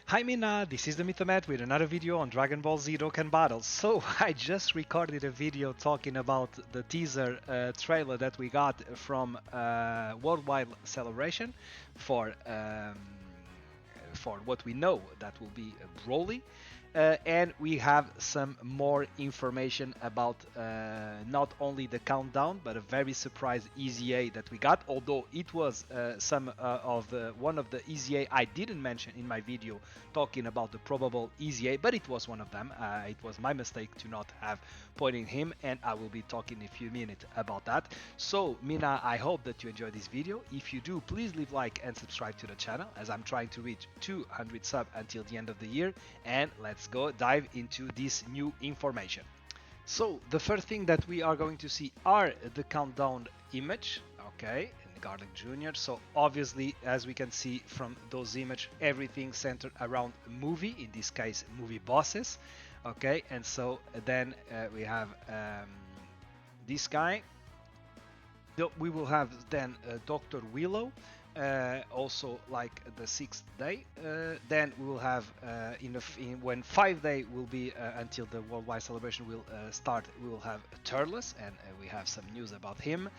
Hi Minna, this is the Mythomet with another video on Dragon Ball Z Dokkan Battles. So I just recorded a video talking about the teaser trailer that we got from Worldwide Celebration for um, for what we know that will be Broly. And we have some more information about not only the countdown but a very surprise EZA that we got, although it was one of the EZA I didn't mention in my video talking about the probable EZA, but it was one of them. It was my mistake to not have pointed him, and I will be talking in a few minutes about that. So Mina, I hope that you enjoy this video. If you do, please leave like and subscribe to the channel, as I'm trying to reach 200 subs until the end of the year. And let's go dive into this new information. So the first thing that we are going to see are the countdown image, okay, in Garlic Jr. So obviously, as we can see from those images, everything centered around movie, in this case movie bosses, okay. And so then we have this guy. We will have then Dr. Willow, also like the 6th day. Then we will have when 5 day will be until the worldwide celebration will start. We will have Turles, and we have some news about him.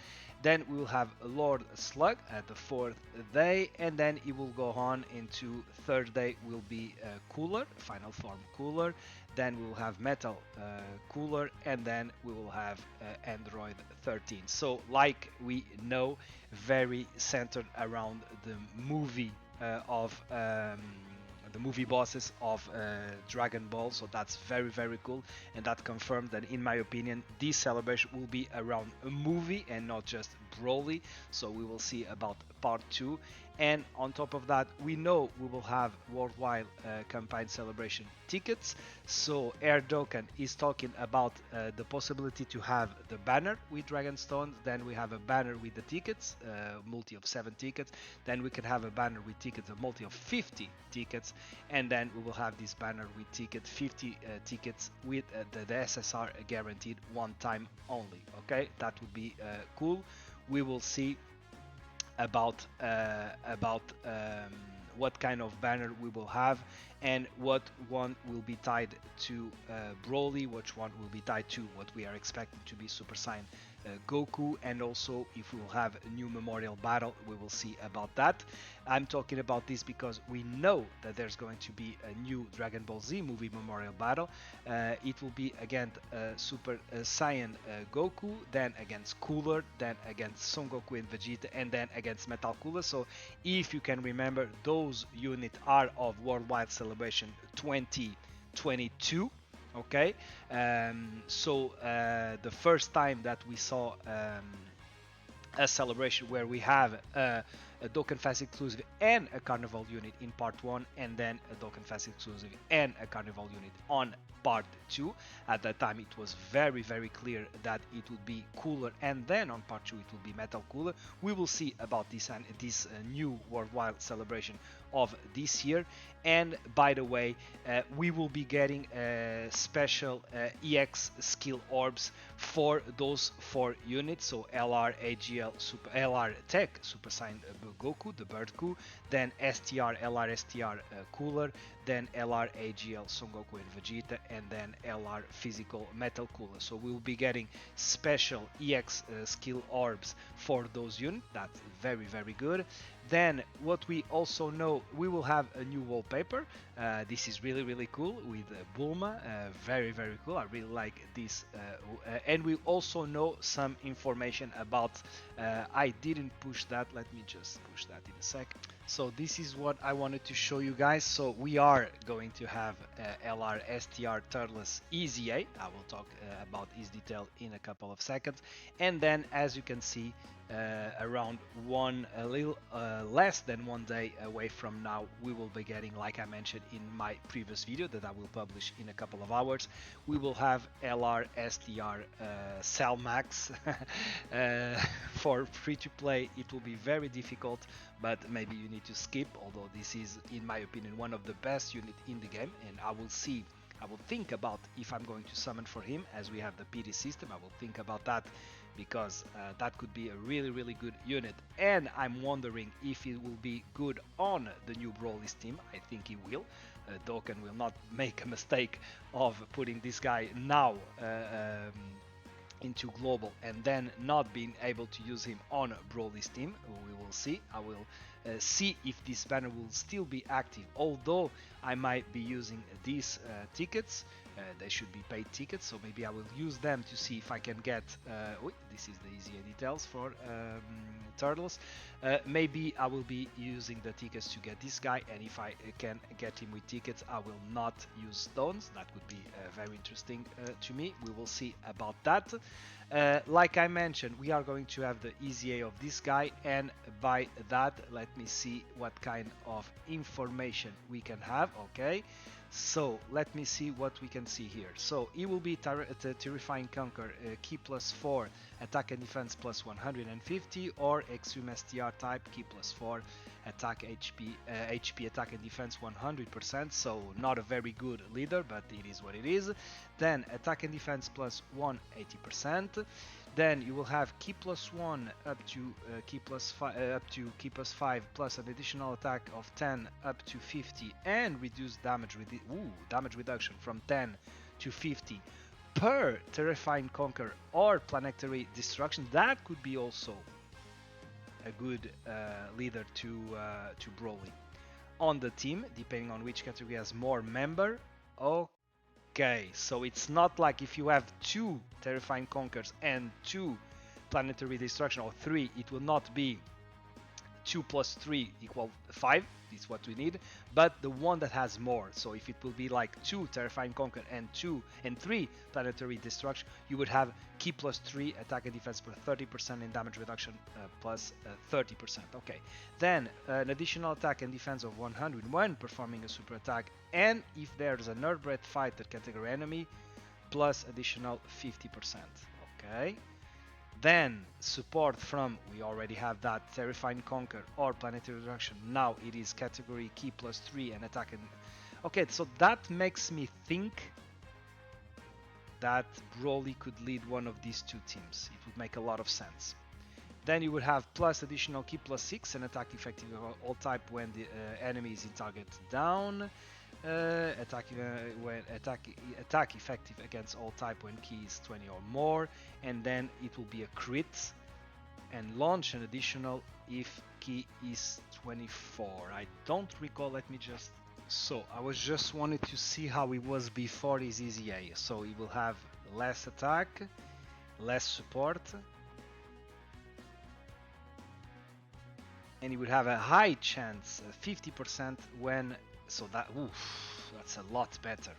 Then we will have Lord Slug at the 4th day, and then it will go on into 3rd day will be Cooler, final form Cooler. Then we will have Metal Cooler, and then we will have Android 13. So like we know, very centered around the movie of the movie bosses of Dragon Ball. So that's very cool, and that confirmed that, in my opinion, this celebration will be around a movie and not just Broly. So we will see about part 2. And on top of that, we know we will have worldwide campaign celebration tickets. So Air Dokkan is talking about the possibility to have the banner with Dragonstone. Then we have a banner with the tickets, multi of 7 tickets. Then we can have a banner with tickets, a multi of 50 tickets. And then we will have this banner with 50 tickets with the SSR guaranteed one time only. Okay, that would be cool. We will see about what kind of banner we will have, and what one will be tied to Broly, which one will be tied to what we are expecting to be Super Saiyan Goku, and also if we will have a new memorial battle, we will see about that. I'm talking about this because we know that there's going to be a new Dragon Ball Z movie memorial battle. It will be against Super Saiyan Goku, then against Cooler, then against Son Goku and Vegeta, and then against Metal Cooler. So if you can remember, those units are of Worldwide Celebration 2022. Okay, so the first time that we saw a celebration where we have a Dokkan Fest exclusive and a Carnival unit in part 1, and then a Dokkan Fest exclusive and a Carnival unit on part 2. At that time it was very clear that it would be Cooler, and then on part 2 it will be Metal Cooler. We will see about this new worldwide celebration of this year. And by the way, we will be getting special EX skill orbs for those 4 units. So LR AGL LR Tech Super Saiyan Goku, the Bird Coup, then LR STR Cooler, then LR AGL Son Goku and Vegeta, and then LR Physical Metal Cooler. So we will be getting special EX skill orbs for those units. That's very good. Then what we also know, we will have a new wallpaper. This is really cool with Bulma. Very cool. I really like this. And we also know some information about. I didn't push that. Let me just push that in a sec. So this is what I wanted to show you guys. So we are going to have LR STR Turles EZA. I will talk about his detail in a couple of seconds. And then, as you can see, around a little less than 1 day away from now, we will be getting, like I mentioned in my previous video that I will publish in a couple of hours, we will have LR STR Cell Max. For free to play it will be very difficult, but maybe you need to skip, although this is, in my opinion, one of the best units in the game, and I will see I will think about if I'm going to summon for him, as we have the PD system. I will think about that because that could be a really good unit. And I'm wondering if it will be good on the new Broly's team. I think he will. Dokkan will not make a mistake of putting this guy now into global and then not being able to use him on Broly's team. We will see. I will see if this banner will still be active, although I might be using these tickets. They should be paid tickets, so maybe I will use them to see if I can get this is the EZA details for Turtles. Maybe I will be using the tickets to get this guy, and if I can get him with tickets, I will not use stones. That would be very interesting to me. We will see about that. Like I mentioned, we are going to have the EZA of this guy, and by that, let me see what kind of information we can have. Okay, so let me see what we can see here. So it will be Terrifying Conquer, key +4, attack and defense +150, or Extreme STR type, key +4, attack HP attack and defense 100%. So not a very good leader, but it is what it is. Then attack and defense +180%. Then you will have key +1 up to key +5 plus an additional attack of 10 up to 50, and reduce damage reduction from 10 to 50 per Terrifying Conquer or Planetary Destruction. That could be also a good leader to Broly on the team, depending on which category has more member. Okay, so it's not like if you have 2 Terrifying Conquers and 2 Planetary Destruction, or 3, it will not be 2 + 3 = 5, is what we need, but the one that has more. So if it will be like 2 Terrifying Conquer and 3 Planetary Destruction, you would have key +3 attack and defense for 30% and damage reduction plus 30%. Okay, then an additional attack and defense of 100 when performing a super attack, and if there's a Nerd Breath fighter category enemy, plus additional 50%. Okay. Then support from, we already have that, Terrifying Conquer or Planetary Destruction. Now it is category key +3 and attack and... Okay, so that makes me think that Broly could lead one of these 2 teams. It would make a lot of sense. Then you would have plus additional key +6 and attack effective all type when the enemy is in target down. Attack effective against all type when key is 20 or more, and then it will be a crit, and launch an additional if key is 24. I don't recall, let me just... So I was just wanted to see how it was before his EZA. So it will have less attack, less support, and it would have a high chance, 50% when... So that, that's a lot better.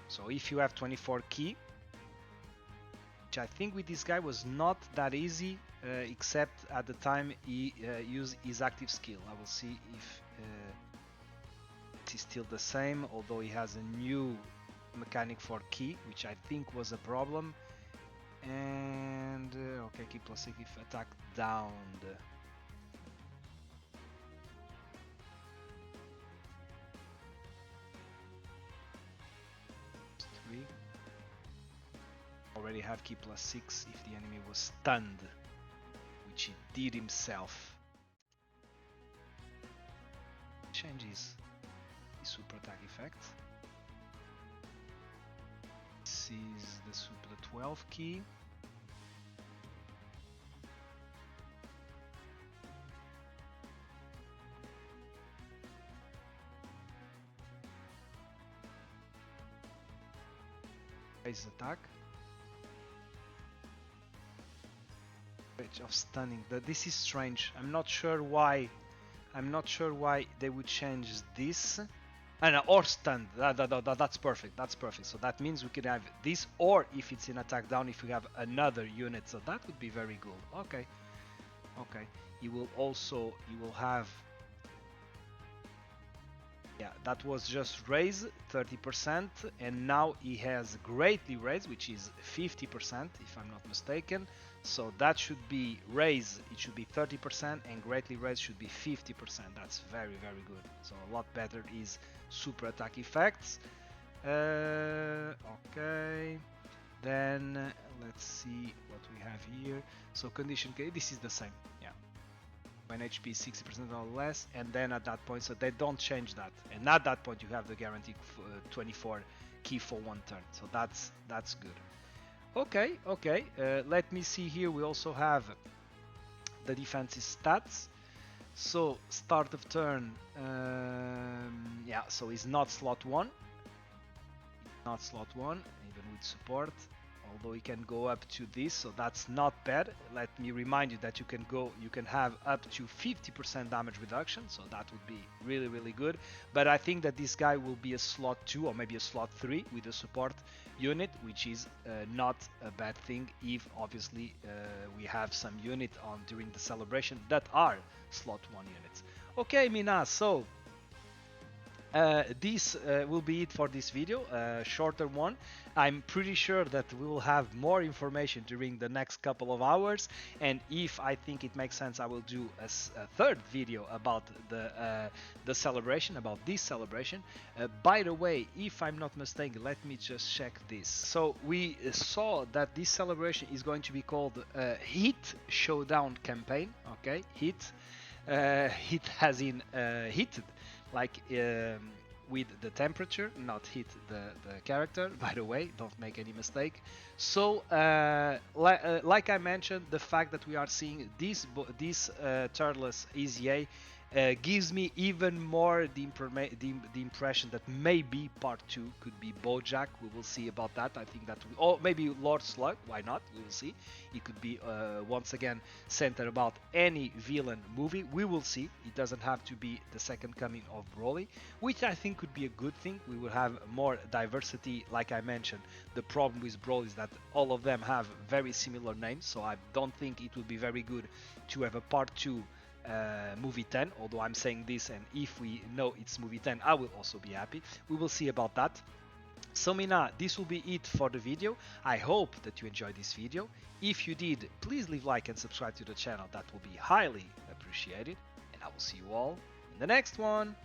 So if you have 24 key, which I think with this guy was not that easy, except at the time he used his active skill. I will see if it is still the same, although he has a new mechanic for key, which I think was a problem. And okay, key +6 if attack downed. 3. Already have key +6 if the enemy was stunned, which he did himself. Changes the super attack effect. This is the super 12 key. Base attack. Of stunning. This is strange. I'm not sure why they would change this. Or stunned. That's perfect. That's perfect. So that means we could have this, or if it's in attack down, if we have another unit. So that would be very good. Okay. Okay. You will have Yeah, that was just raise 30%, and now he has greatly raise, which is 50%, if I'm not mistaken. So that should be raise, it should be 30%, and greatly raise should be 50%. That's very, very good. So a lot better is super attack effects. Okay. Then let's see what we have here. So condition K, this is the same. Yeah. When HP is 60% or less, and then at that point, so they don't change that. And at that point, you have the guaranteed 24 key for 1 turn. So that's good. Okay, okay. Let me see here. We also have the defensive stats. So start of turn, yeah. So it's not slot 1. Not slot 1, even with support. Although you can go up to this, so that's not bad. Let me remind you that you can have up to 50% damage reduction, so that would be really, really good. But I think that this guy will be a slot 2 or maybe a slot 3 with a support unit, which is not a bad thing if obviously we have some unit on during the celebration that are slot 1 units. Okay, Minna, so this will be it for this video, shorter one. I'm pretty sure that we will have more information during the next couple of hours, and if I think it makes sense, I will do a third video about the celebration, about this celebration. By the way, if I'm not mistaken, let me just check this. So we saw that this celebration is going to be called Hit Showdown Campaign. Okay, hit, hit has in heated, like with the temperature, not hit the character, by the way, don't make any mistake. So like I mentioned, the fact that we are seeing this Turles EZA gives me even more the impression that maybe part 2 could be Bojack. We will see about that. I think that or maybe Lord Slug, why not, we will see. It could be once again centered about any villain movie. We will see. It doesn't have to be the second coming of Broly, which I think could be a good thing. We will have more diversity. Like I mentioned, the problem with Broly is that all of them have very similar names, so I don't think it would be very good to have a part 2 movie 10, although I'm saying this, and if we know it's movie 10, I will also be happy. We will see about that. So Minna, this will be it for the video. I hope that you enjoyed this video. If you did, please leave a like and subscribe to the channel. That will be highly appreciated, and I will see you all in the next one.